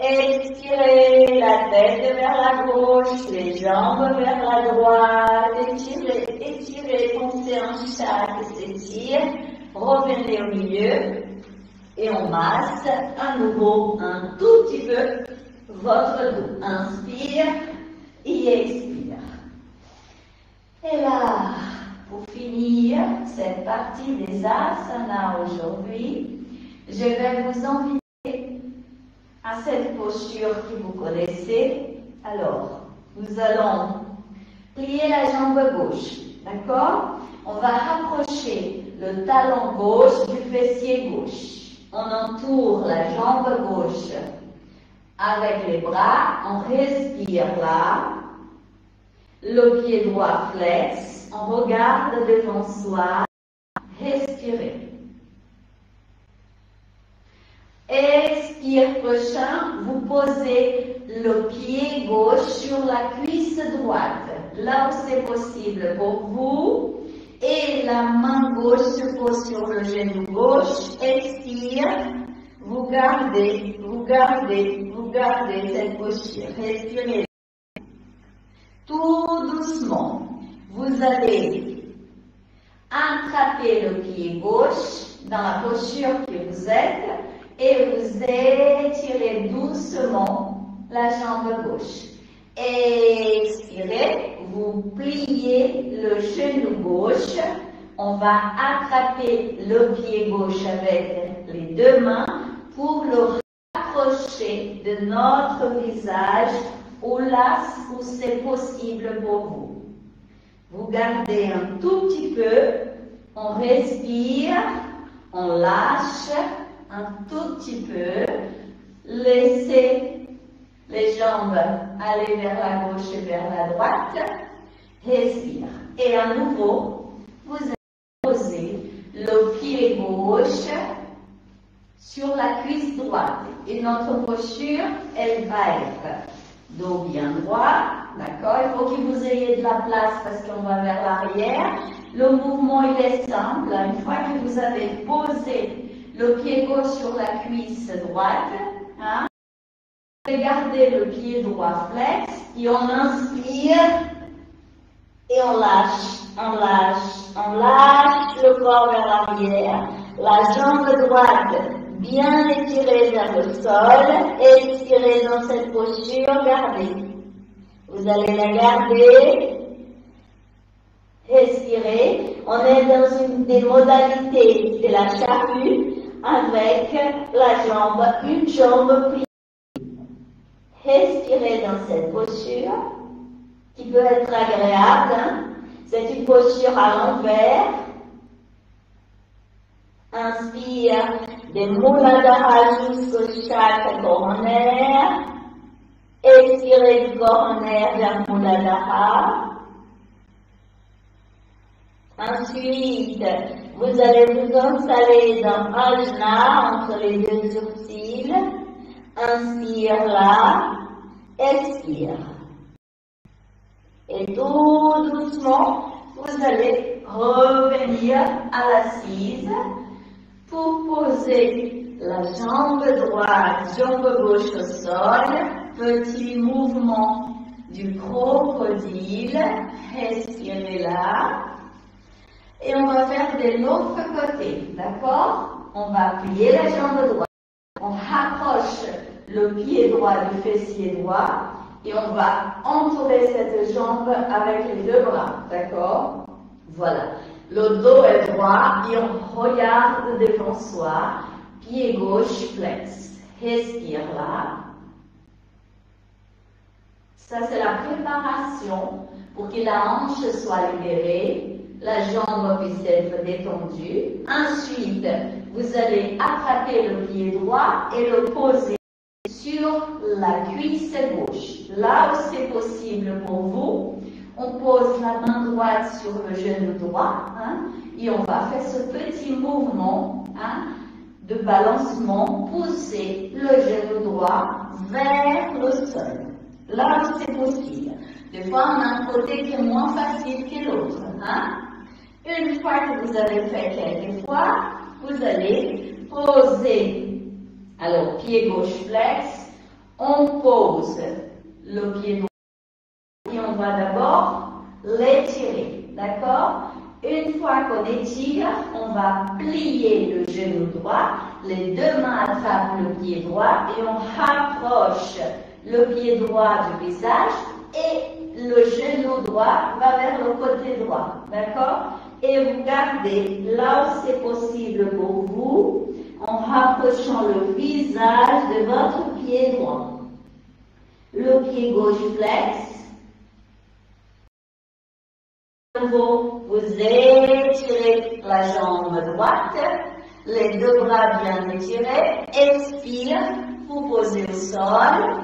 Expirez la tête vers la gauche, les jambes vers la droite. Étirez, étirez, pensez en chaque s'étire. Revenez au milieu et on masse à nouveau un tout petit peu votre dos. Inspire et expire. Et là, pour finir cette partie des asanas aujourd'hui, je vais vous inviter à cette posture que vous connaissez. Alors, nous allons plier la jambe gauche, d'accord? On va rapprocher le talon gauche du fessier gauche. On entoure la jambe gauche avec les bras, on respire là. Le pied droit flex, on regarde devant soi, respirez. Expire prochain, vous posez le pied gauche sur la cuisse droite, là où c'est possible pour vous, et la main gauche se pose sur le genou gauche. Expire, vous gardez cette posture. Respirez. Tout doucement, vous allez attraper le pied gauche dans la posture que vous êtes et vous étirez doucement la jambe gauche. Expirez, vous pliez le genou gauche. On va attraper le pied gauche avec les deux mains pour le rapprocher de notre visage ou là où c'est possible pour vous. Vous gardez un tout petit peu, on respire, on lâche un tout petit peu, laissez les jambes aller vers la gauche et vers la droite, respire. Et à nouveau, vous allez poser le pied gauche sur la cuisse droite. Et notre posture, elle va être dos bien droit, d'accord? Il faut que vous ayez de la place parce qu'on va vers l'arrière. Le mouvement, il est simple. Une fois que vous avez posé le pied gauche sur la cuisse droite, hein, vous gardez le pied droit flex et on inspire et on lâche, le corps vers l'arrière, la jambe droite bien étirée vers le sol, expirez dans cette posture, gardez. Vous allez la garder, respirez. On est dans une des modalités de la charrue avec une jambe pliée. Respirez dans cette posture qui peut être agréable. Hein? C'est une posture à l'envers. Inspire des Muladhara jusqu'au chakra coronaire. Expirez du coronaire vers Muladhara. Ensuite, vous allez vous installer dans Ajna entre les deux sourcils. Inspire là, expire. Et tout doucement, vous allez revenir à l'assise pour poser la jambe droite, jambe gauche au sol. Petit mouvement du crocodile. Respirez là. Et on va faire de l'autre côté, d'accord? On va plier la jambe droite. On rapproche le pied droit du fessier droit et on va entourer cette jambe avec les deux bras, d'accord? Voilà. Le dos est droit et on regarde devant soi, pied gauche flex. Respire là. Ça, c'est la préparation pour que la hanche soit libérée, la jambe puisse être détendue. Ensuite, vous allez attraper le pied droit et le poser sur la cuisse gauche. Là où c'est possible pour vous, on pose la main droite sur le genou droit, hein, et on va faire ce petit mouvement, hein, de balancement, pousser le genou droit vers le sol. Là où c'est possible. Des fois, on a un côté qui est moins facile que l'autre. Hein? Une fois que vous avez fait quelques fois, vous allez poser, alors pied gauche flex, On pose le pied droit et on va d'abord l'étirer, d'accord? Une fois qu'on étire, on va plier le genou droit, les deux mains attrapent le pied droit et on rapproche le pied droit du visage et le genou droit va vers le côté droit, d'accord? Et vous gardez là où c'est possible pour vous en rapprochant le visage de votre pied droit. Le pied gauche flex. Vous étirez la jambe droite, les deux bras bien étirés, expire, vous posez au sol.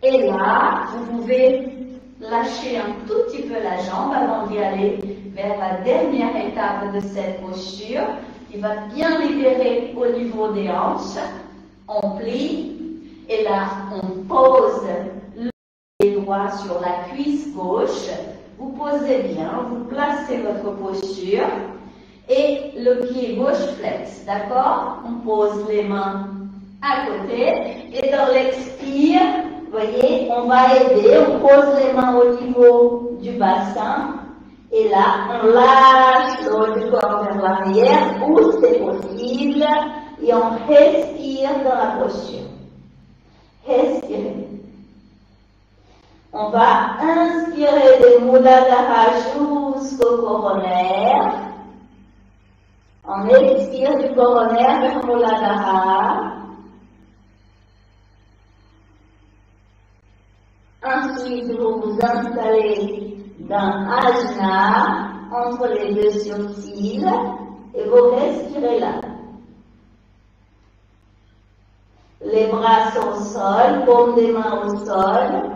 Et là, vous pouvez lâcher un tout petit peu la jambe avant d'y aller vers la dernière étape de cette posture qui va bien libérer au niveau des hanches. On plie et là, on pose le pied droit sur la cuisse gauche. Vous posez bien, vous placez votre posture et le pied gauche flex, d'accord? On pose les mains à côté et dans l'expire, vous voyez, on va aider, on pose les mains au niveau du bassin et là, on lâche le haut du corps vers l'arrière où c'est possible et on respire dans la posture. Respirez. On va inspirer des Muladhara jusqu'au coronaire. On expire du coronaire vers Muladhara. Ensuite, vous vous installez dans Ajna, entre les deux sourcils, et vous respirez là. Les bras sont au sol, paume des mains au sol.